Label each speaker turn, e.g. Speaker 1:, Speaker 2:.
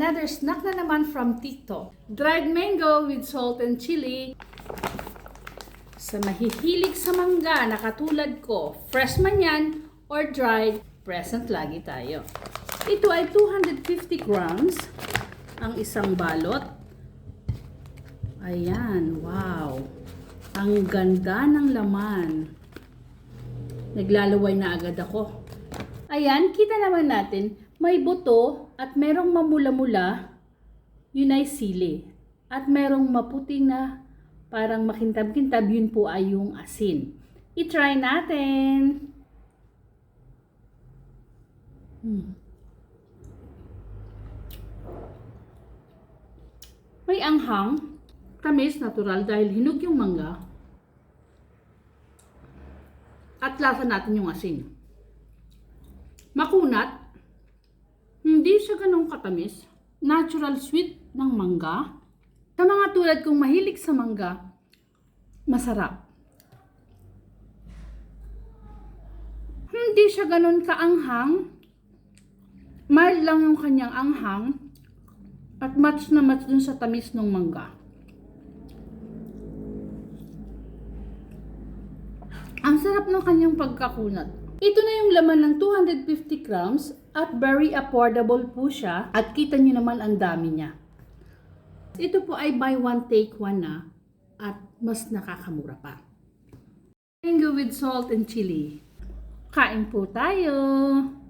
Speaker 1: Another snack na naman from TikTok. Dried mango with salt and chili. Sa mahihilig sa mangga na katulad ko, fresh man yan or dried, present lagi tayo. Ito ay 250 grams ang isang balot. Ayan, wow. Ang ganda ng laman. Naglalaway na agad ako. Ayan, kita naman natin, may buto at merong mamula-mula, yun ay sili. At merong maputing na parang makintab-kintab, yun po ay yung asin. I-try natin. May anghang, tamis, natural dahil hinog yung mangga. At lasa natin yung asin. Makunat, hindi siya ganong katamis. Natural sweet ng mangga. Sa mga tulad kong mahilig sa mangga, masarap. Hindi siya ganon kaanghang. Mild lang yung kanyang anghang. At match na match dun sa tamis ng mangga. Ang sarap ng kanyang pagkakunat. Ito na yung laman ng 250 grams at very affordable po siya at kita nyo naman ang dami niya. Ito po ay buy one take one na at mas nakakamura pa. Mango with salt and chili. Kain po tayo!